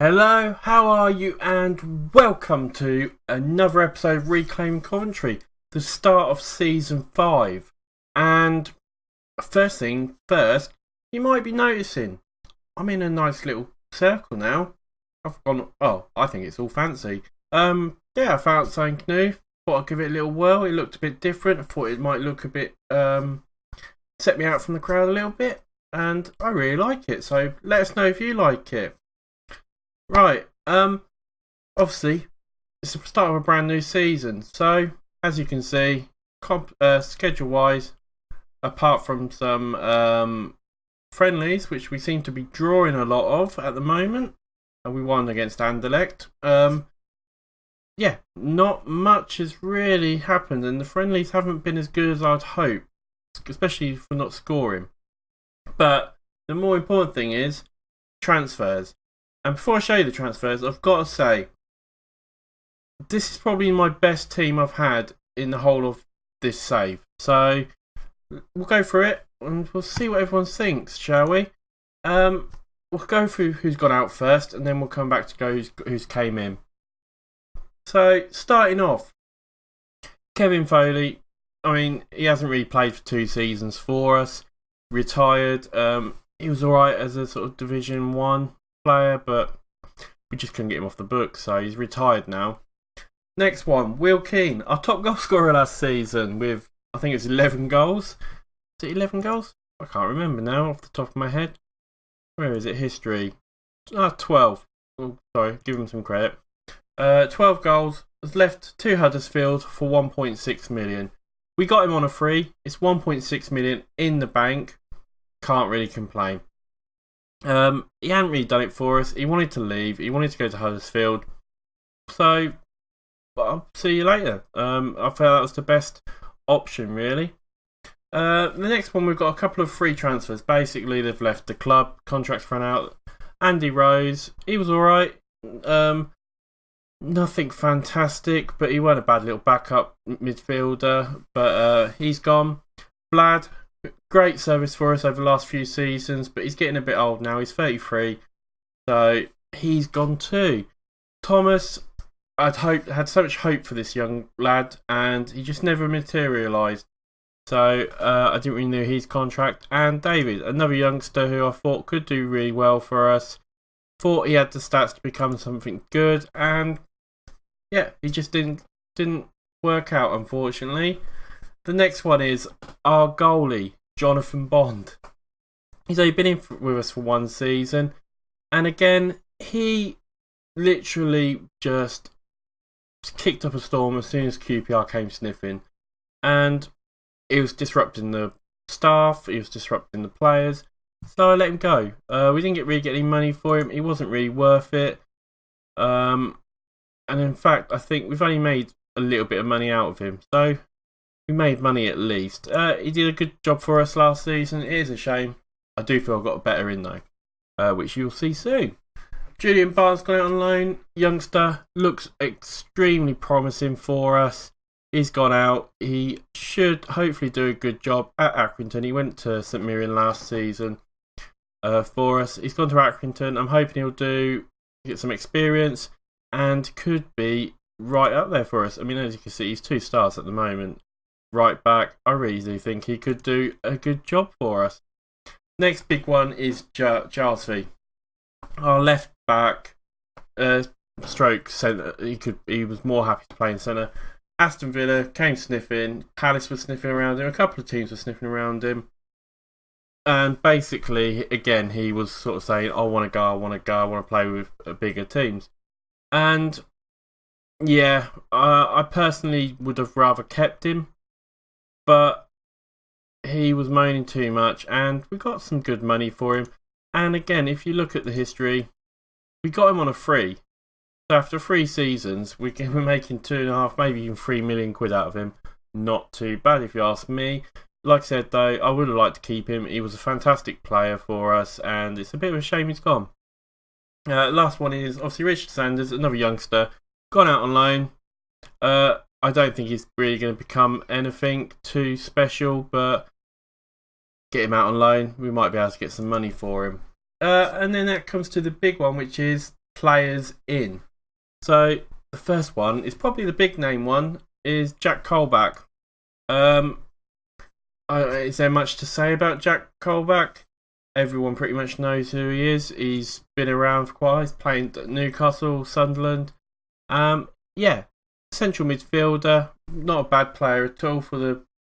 Hello, how are you? And welcome to another episode of Reclaiming Coventry, the start of season 5. And first thing first, you might be noticing I'm in a nice little circle now. I think it's all fancy. I found something new. Thought I'd give it a little whirl. It looked a bit different. I thought it might look a bit, set me out from the crowd a little bit. And I really like it. So let us know if you like it. Right, obviously, it's the start of a brand new season, so, as you can see, schedule-wise, apart from some friendlies, which we seem to be drawing a lot of at the moment, and we won against Anderlecht, not much has really happened, and the friendlies haven't been as good as I'd hope, especially for not scoring. But the more important thing is transfers. And before I show you the transfers, I've got to say, this is probably my best team I've had in the whole of this save. So, we'll go through it and we'll see what everyone thinks, shall we? We'll go through who's gone out first and then we'll come back to go who's came in. So, starting off, Kevin Foley, he hasn't really played for 2 seasons for us. Retired. He was alright as a sort of Division 1 player, but we just couldn't get him off the book, so he's retired now. Next one, Will Keane, our top goal scorer last season with, I think it's 11 goals. Is it 11 goals? I can't remember now off the top of my head. Where is it? History. 12. Oh, sorry, give him some credit. 12 goals. Has left to Huddersfield for 1.6 million. We got him on a free. It's 1.6 million in the bank. Can't really complain. He hadn't really done it for us. He wanted to leave. He wanted to go to Huddersfield. So, I'll see you later. I felt that was the best option, really. The next one, we've got a couple of free transfers. Basically, they've left the club. Contracts ran out. Andy Rose, he was alright. Nothing fantastic, but he wasn't a bad little backup midfielder. But he's gone. Vlad, great service for us over the last few seasons, but he's getting a bit old now. He's 33, so he's gone too. Thomas, had so much hope for this young lad, and he just never materialised. So I didn't really know his contract. And David, another youngster who I thought could do really well for us. Thought he had the stats to become something good, and he just didn't work out, unfortunately. The next one is our goalie, Jonathan Bond. He's only been in with us for 1 season. And again, he literally just kicked up a storm as soon as QPR came sniffing. And he was disrupting the staff, he was disrupting the players. So I let him go. We didn't really get any money for him. He wasn't really worth it. And in fact, I think we've only made a little bit of money out of him. So we made money at least. He did a good job for us last season. It is a shame. I do feel I got better in though, which you'll see soon. Julian Barnes got out on loan. Youngster, looks extremely promising for us. He's gone out. He should hopefully do a good job at Accrington. He went to St Mirren last season for us. He's gone to Accrington. I'm hoping he'll get some experience and could be right up there for us. As you can see, he's 2 stars at the moment. Right back, I really do think he could do a good job for us. Next big one is Jarlsby, our left back, stroke centre. He was more happy to play in centre. Aston Villa came sniffing. Palace was sniffing around him. A couple of teams were sniffing around him. And basically, again, he was sort of saying, I want to go, play with bigger teams. And I personally would have rather kept him. But he was moaning too much, and we got some good money for him. And again, if you look at the history, we got him on a free. So after 3 seasons, we're making 2.5, maybe even 3 million quid out of him. Not too bad, if you ask me. Like I said, though, I would have liked to keep him. He was a fantastic player for us, and it's a bit of a shame he's gone. Last one is obviously Richard Sanders, another youngster, gone out on loan. I don't think he's really going to become anything too special, but get him out on loan. We might be able to get some money for him. And then that comes to the big one, which is players in. So the first one is probably the big name one, is Jack Colback. Is there much to say about Jack Colback? Everyone pretty much knows who he is. He's been around for quite a while. He's playing at Newcastle, Sunderland. Central midfielder, not a bad player at all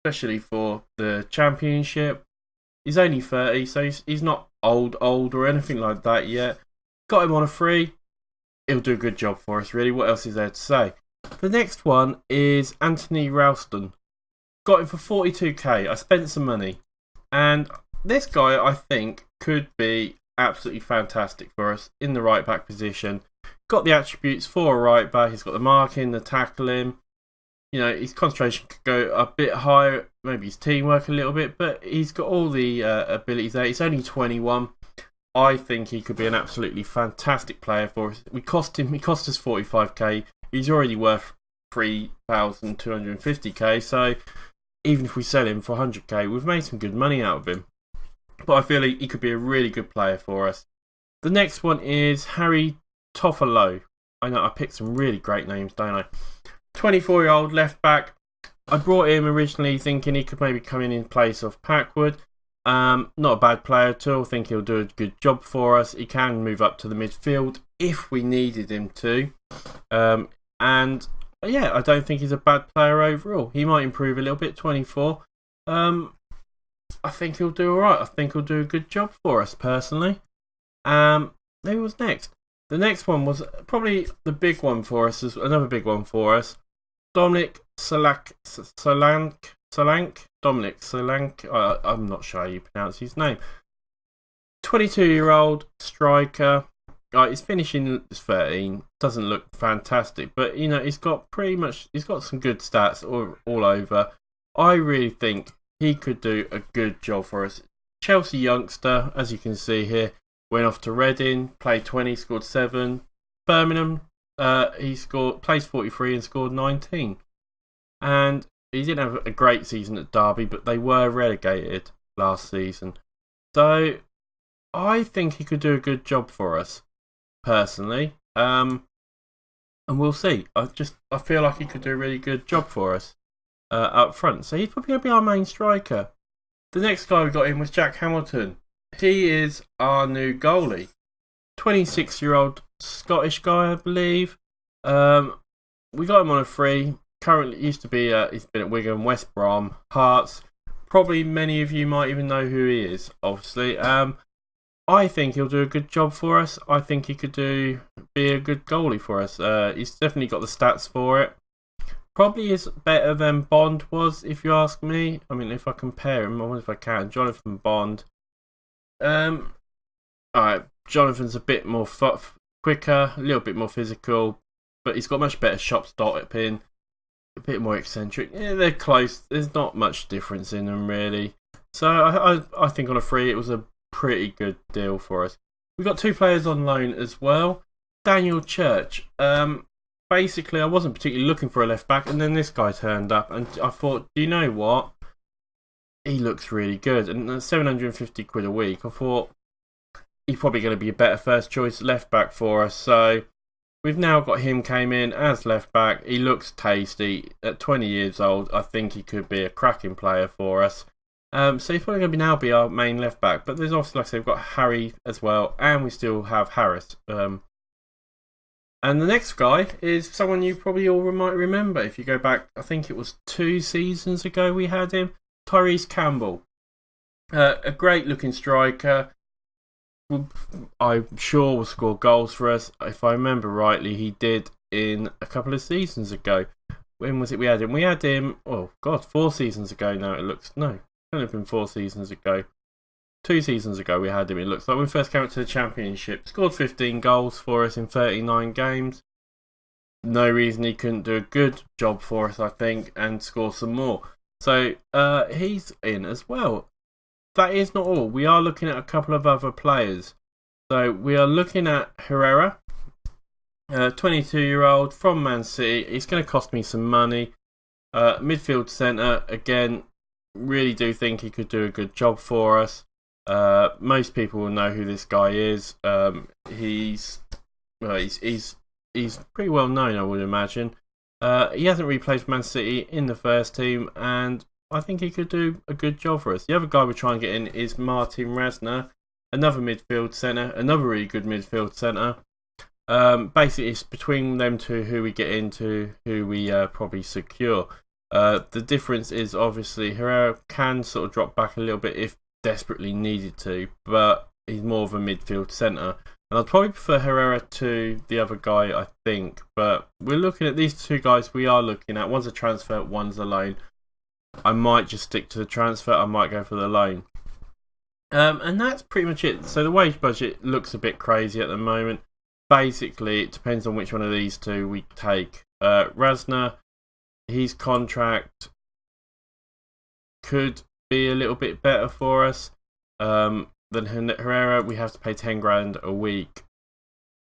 especially for the Championship. He's only 30, so he's not old or anything like that yet. Got him on a free. He'll do a good job for us, really. What else is there to say? The next one is Anthony Ralston. Got him for 42k. I spent some money. And this guy, I think, could be absolutely fantastic for us in the right back position. Got the attributes for a right back. He's got the marking, the tackling. His concentration could go a bit higher. Maybe his teamwork a little bit. But he's got all the abilities there. He's only 21. I think he could be an absolutely fantastic player for us. He cost us 45k. He's already worth 3,250k. So even if we sell him for 100k, we've made some good money out of him. But I feel he could be a really good player for us. The next one is Harry Toffolo. I know I picked some really great names, don't I? 24-year-old left back. I brought him originally thinking he could maybe come in place of Packwood. Not a bad player at all. I think he'll do a good job for us. He can move up to the midfield if we needed him to. I don't think he's a bad player overall. He might improve a little bit, 24. I think he'll do alright. I think he'll do a good job for us, personally. Who was next? The next one was probably the big one for us, another big one for us. Dominic Solank. Dominic Solank. I'm not sure how you pronounce his name. 22-year-old striker. He's finishing 13. Doesn't look fantastic, but he's got some good stats all over. I really think he could do a good job for us. Chelsea youngster, as you can see here, went off to Reading, played 20, scored 7. Birmingham, he plays 43 and scored 19. And he didn't have a great season at Derby, but they were relegated last season. So I think he could do a good job for us, personally. And we'll see. I feel like he could do a really good job for us up front. So he's probably going to be our main striker. The next guy we got in was Jack Hamilton. He is our new goalie. 26-year-old Scottish guy, I believe. We got him on a free. Currently, he's been at Wigan, West Brom, Hearts. Probably many of you might even know who he is, obviously. I think he'll do a good job for us. I think he could be a good goalie for us. He's definitely got the stats for it. Probably is better than Bond was, if you ask me. I mean, if I compare him, I wonder if I can. Jonathan Bond. Alright, Jonathan's a bit more quicker, a little bit more physical, but he's got much better shot stopping, a bit more eccentric. Yeah, they're close. There's not much difference in them, really. So I think on a free, it was a pretty good deal for us. We got 2 players on loan as well. Daniel Church. Basically, I wasn't particularly looking for a left back, and then this guy turned up, and I thought, do you know what? He looks really good, and at 750 quid a week, I thought he's probably going to be a better first choice left back for us. So we've now got him came in as left back. He looks tasty. At 20 years old, I think he could be a cracking player for us. So he's probably going to now be our main left back. But there's also, like I said, we've got Harry as well, and we still have Harris. And the next guy is someone you probably all might remember. If you go back, I think it was 2 seasons ago we had him. Tyrese Campbell. A great looking striker. I'm sure will score goals for us. If I remember rightly, he did in a couple of seasons ago. When was it we had him? We had him, 4 seasons ago now it looks. No, it couldn't have been 4 seasons ago. 2 seasons ago we had him, it looks like. When we first came up to the Championship. Scored 15 goals for us in 39 games. No reason he couldn't do a good job for us, I think, and score some more. So he's in as well. That is not all. We are looking at a couple of other players. So we are looking at Herrera, 22-year-old from Man City. He's going to cost me some money. Midfield centre, again, really do think he could do a good job for us. Most people will know who this guy is. He's well, he's pretty well known, I would imagine. He hasn't replaced Man City in the first team, and I think he could do a good job for us. The other guy we're trying to get in is Martin Rasner, another midfield centre, another really good midfield centre. Basically, it's between them two who we get into, who we probably secure. The difference is obviously Herrera can sort of drop back a little bit if desperately needed to, but he's more of a midfield centre. And I'd probably prefer Herrera to the other guy, I think. But we're looking at these two guys we are looking at. One's a transfer, one's a loan. I might just stick to the transfer. I might go for the loan. And that's pretty much it. So the wage budget looks a bit crazy at the moment. Basically, it depends on which one of these two we take. Rasner, his contract could be a little bit better for us. Than Herrera, we have to pay 10 grand a week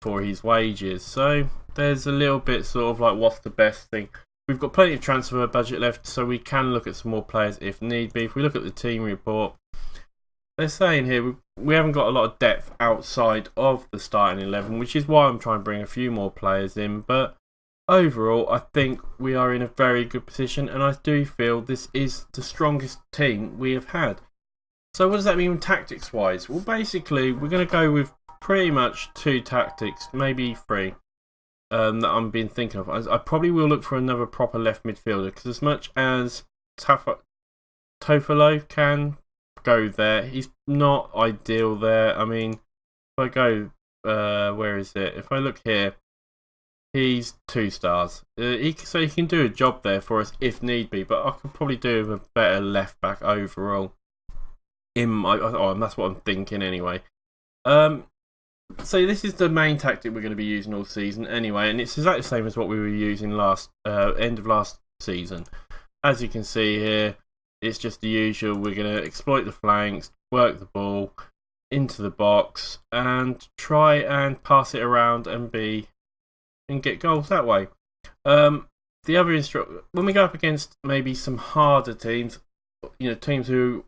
for his wages. So there's a little bit sort of like, what's the best thing? We've got plenty of transfer budget left, so we can look at some more players if need be. If we look at the team report, they're saying here we haven't got a lot of depth outside of the starting 11, which is why I'm trying to bring a few more players in. But overall, I think we are in a very good position, and I do feel this is the strongest team we have had. So what does that mean tactics-wise? Well, basically, we're going to go with pretty much 2 tactics, maybe 3, that I'm been thinking of. I probably will look for another proper left midfielder, because as much as Tofolo can go there, he's not ideal there. I mean, if I go, where is it? If I look here, he's 2 stars. So he can do a job there for us if need be, but I could probably do with a better left-back overall. That's what I'm thinking anyway. So this is the main tactic we're going to be using all season anyway, and it's exactly the same as what we were using end of last season. As you can see here, it's just the usual. We're going to exploit the flanks, work the ball into the box, and try and pass it around and get goals that way. The other when we go up against maybe some harder teams, teams who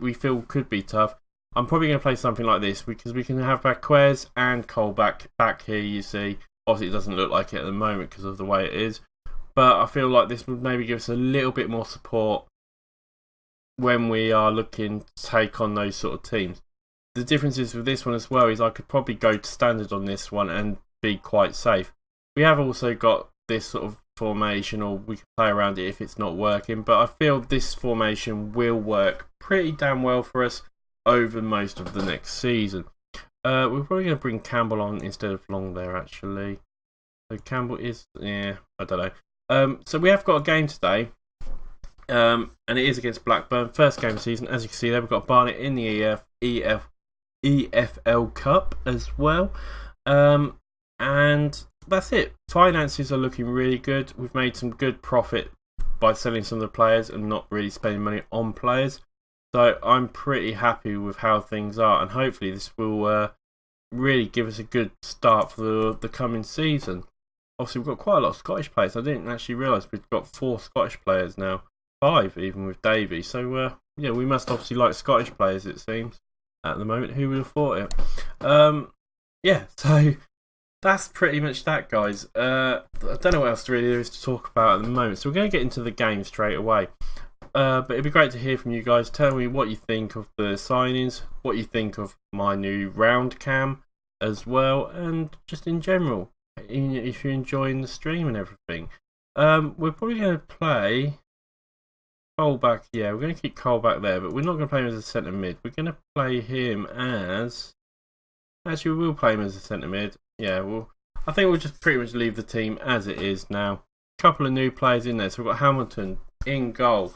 we feel could be tough, I'm probably going to play something like this, because we can have Baquez and Cole back here, you see. Obviously, it doesn't look like it at the moment because of the way it is, but I feel like this would maybe give us a little bit more support when we are looking to take on those sort of teams. The difference is with this one as well is I could probably go to standard on this one and be quite safe. We have also got this sort of formation, or we can play around it if it's not working, but I feel this formation will work pretty damn well for us over most of the next season. We're probably going to bring Campbell on instead of Long there, actually. So Campbell is, I don't know. So we have got a game today, and it is against Blackburn, first game of the season. As you can see there, we've got Barnet in the EFL Cup as well, and that's it. Finances are looking really good. We've made some good profit by selling some of the players and not really spending money on players. So I'm pretty happy with how things are, and hopefully this will really give us a good start for the coming season. Obviously, we've got quite a lot of Scottish players. I didn't actually realise we've got 4 Scottish players now, 5 even with Davey. So we must obviously like Scottish players, it seems, at the moment. Who would have thought it? So that's pretty much that, guys. I don't know what else really there is to talk about at the moment. So we're going to get into the game straight away. But it'd be great to hear from you guys. Tell me what you think of the signings, what you think of my new round cam as well, and just in general, if you're enjoying the stream and everything. We're probably going to play Cole back. Yeah, we're going to keep Cole back there, but we're not going to play him as a centre mid. We're going to play him as... Actually, we will play him as a centre mid. Yeah, I think we'll just pretty much leave the team as it is now. A couple of new players in there. So we've got Hamilton in goal.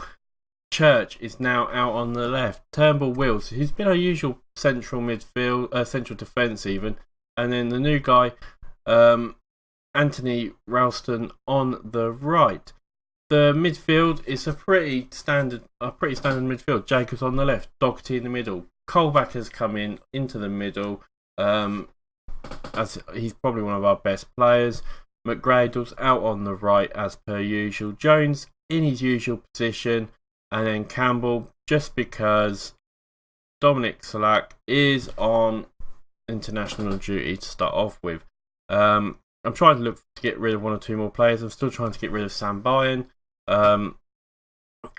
Church is now out on the left. Turnbull Wills, who's been our usual central midfield, central defence even. And then the new guy, Anthony Ralston on the right. The midfield is a pretty standard midfield. Jacobs on the left, Doherty in the middle. Colback has come into the middle. As he's probably one of our best players. McGradle's out on the right as per usual. Jones in his usual position, and then Campbell, just because Dominic Salak is on international duty to start off with. I'm trying to look to get rid of one or two more players. I'm still trying to get rid of Sam Byen.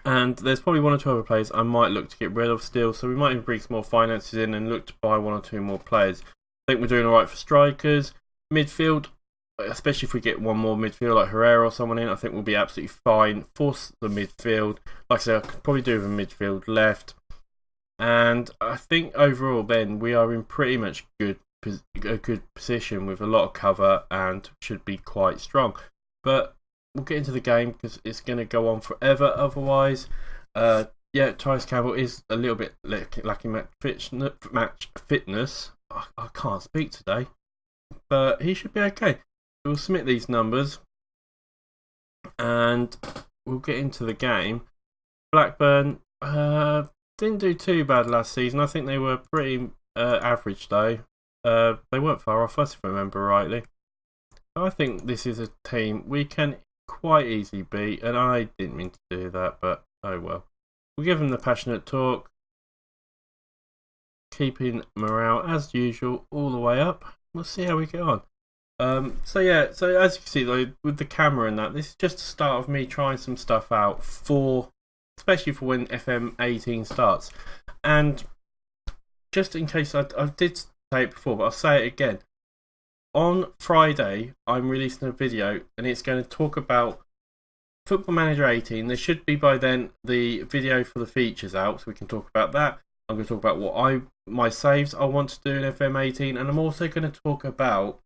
And there's probably one or two other players I might look to get rid of still. So we might even bring some more finances in and look to buy one or two more players. I think we're doing alright for strikers. Midfield, especially if we get one more midfield like Herrera or someone in, I think we'll be absolutely fine. Force the midfield. Like I said, I could probably do with a midfield left. And I think overall then we are in pretty much a good position with a lot of cover and should be quite strong. But we'll get into the game because it's going to go on forever otherwise. Tyrese Campbell is a little bit lacking match fitness. I can't speak today, but he should be okay. We'll submit these numbers and we'll get into the game. Blackburn didn't do too bad last season. I think they were pretty average though. They weren't far off us if I remember rightly. I think this is a team we can quite easily beat, and I didn't mean to do that, but oh well. We'll give them the passionate talk, keeping morale as usual all the way up. We'll see how we get on. So as you can see though, with the camera and that, this is just the start of me trying some stuff out especially for when FM18 starts. And just in case I did say it before, but I'll say it again. On Friday, I'm releasing a video and it's going to talk about Football Manager 18. There should be by then the video for the features out, so we can talk about that. I'm going to talk about my saves I want to do in FM18, and I'm also going to talk about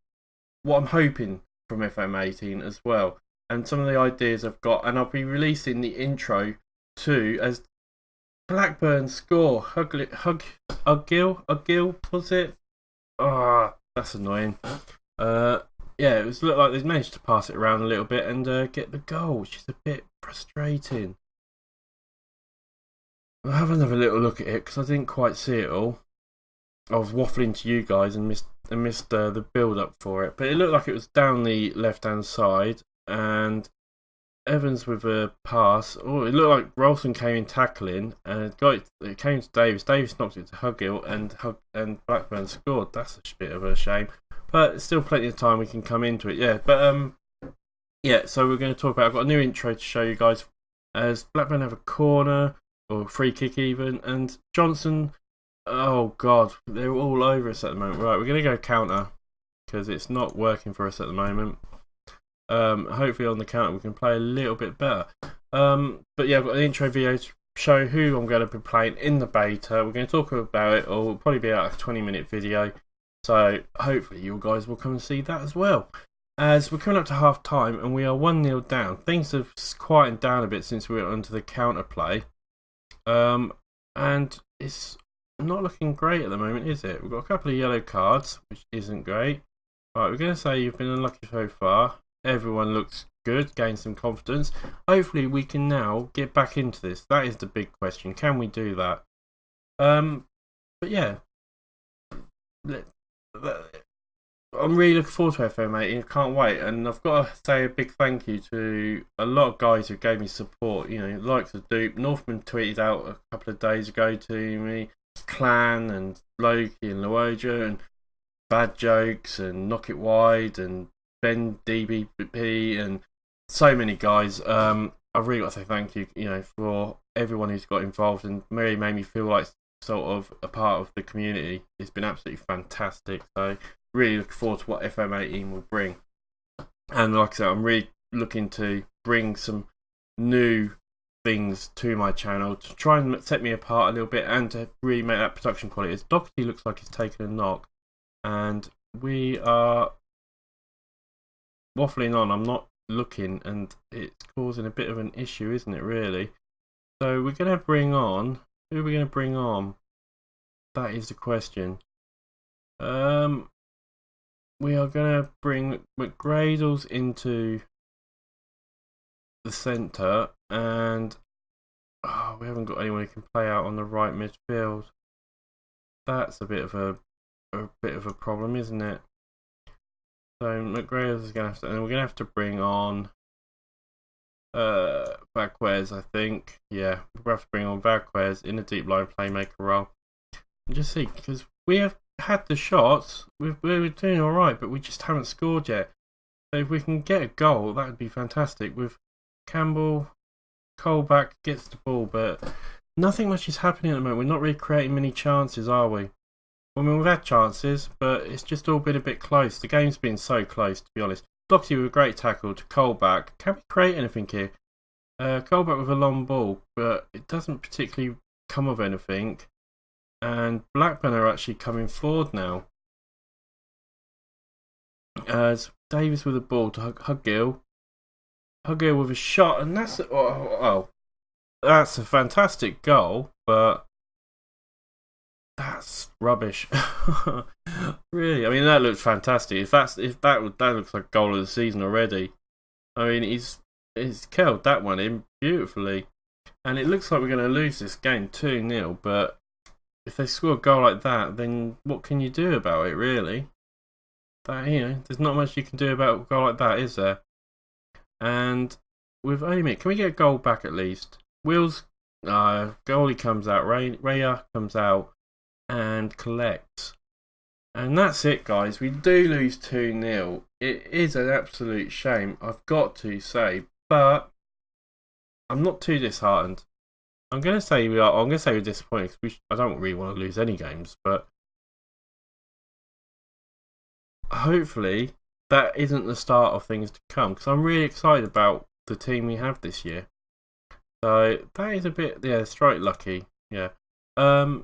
what I'm hoping from FM18 as well, and some of the ideas I've got. And I'll be releasing the intro too as Blackburn score. Ugil, was it? That's annoying. It looked like they managed to pass it around a little bit and get the goal, which is a bit frustrating. I'll have another little look at it because I didn't quite see it all. I was waffling to you guys and missed the build up for it, but it looked like it was down the left hand side and Evans with a pass. Oh, it looked like Rolson came in tackling and it came to Davis. Davis knocked it to Hugill and Blackburn scored. That's a bit of a shame, but still plenty of time we can come into it. So we're going to talk about. I've got a new intro to show you guys as Blackburn have a corner or free kick even, and Johnson. Oh God, they're all over us at the moment. Right, we're going to go counter because it's not working for us at the moment. Hopefully on the counter we can play a little bit better. But yeah, I've got an intro video to show who I'm going to be playing in the beta. We're going to talk about it, or it'll probably be a 20-minute video. So hopefully you guys will come and see that as well. As we're coming up to half time and we are 1-0 down. Things have quietened down a bit since we went onto the counter play. And it's not looking great at the moment, is it? We've got a couple of yellow cards, which isn't great. Right, we're going to say you've been unlucky so far. Everyone looks good, gain some confidence. Hopefully we can now get back into this. That is the big question. Can we do that? But yeah, I'm really looking forward to FM18. I can't wait. And I've got to say a big thank you to a lot of guys who gave me support. You know, likes of Dupe. Northman tweeted out a couple of days ago to me. Clan and Loki and Luoja and Bad Jokes and Knock It Wide and Ben DBP and so many guys. I've really got to say thank you, for everyone who's got involved and really made me feel like sort of a part of the community. It's been absolutely fantastic. So really looking forward to what FM18 will bring. And like I said, I'm really looking to bring some new things to my channel to try and set me apart a little bit and to really make that production quality. As Doherty looks like he's taken a knock and we are waffling on. I'm not looking and it's causing a bit of an issue, isn't it, really? So we're going to bring on... Who are we going to bring on? That is the question. We are going to bring McGradles into the centre and we haven't got anyone who can play out on the right midfield. That's a bit of a problem, isn't it? So McGradles is going to have to, and we're going to have to bring on Vaquez, I think. Yeah, we'll have to bring on Vaquez in a deep line playmaker role. And just see, because we have had the shots. We were doing all right, but we just haven't scored yet. So if we can get a goal, that would be fantastic. With Campbell, Colback gets the ball, but nothing much is happening at the moment. We're not really creating many chances, are we? I mean, we've had chances, but it's just all been a bit close. The game's been so close, to be honest. Doxy with a great tackle to Colback. Can we create anything here? Colback with a long ball, but it doesn't particularly come of anything. And Blackburn are actually coming forward now. As Davis with a ball to Huggill. Huggill with a shot, and that's that's a fantastic goal, but that's rubbish. Really, I mean, that looks fantastic. That looks like goal of the season already. I mean, he's curled that one in beautifully, and it looks like we're going to lose this game 2-0. But if they score a goal like that, then what can you do about it, really? That, there's not much you can do about a goal like that, is there? And with only can we get a goal back at least? Will's goalie comes out, Raya comes out and collects. And that's it, guys. We do lose 2-0. It is an absolute shame, I've got to say, but I'm not too disheartened. I'm going to say we're disappointed because I don't really want to lose any games, but hopefully that isn't the start of things to come, because I'm really excited about the team we have this year. So that is a bit, straight lucky. Yeah. I'll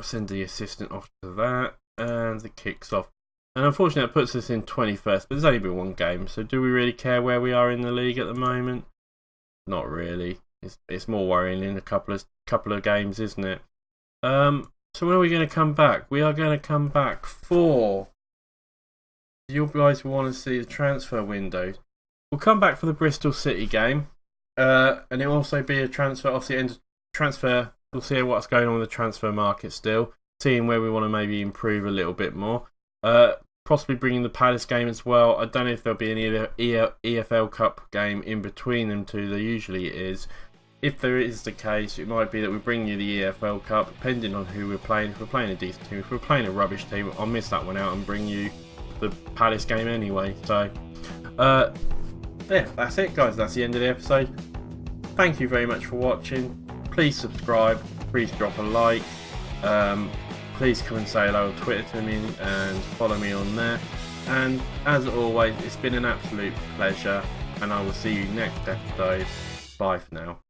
send the assistant off to that, and the kicks off. And unfortunately, that puts us in 21st, but there's only been one game, so do we really care where we are in the league at the moment? Not really. It's more worrying in a couple of games, isn't it? So when are we going to come back? We are going to come back for... You guys will want to see the transfer window. We'll come back for the Bristol City game, and it will also be a transfer. Obviously, end of transfer. We'll see what's going on with the transfer market still, seeing where we want to maybe improve a little bit more. Possibly bringing the Palace game as well. I don't know if there'll be any EFL Cup game in between them two. There usually is. If there is the case, it might be that we bring you the EFL Cup, depending on who we're playing. If we're playing a decent team, if we're playing a rubbish team, I'll miss that one out and bring you the Palace game anyway. So, that's it, guys. That's the end of the episode. Thank you very much for watching. Please subscribe. Please drop a like. Please come and say hello on Twitter to me and follow me on there. And as always, it's been an absolute pleasure, and I will see you next episode. Bye for now.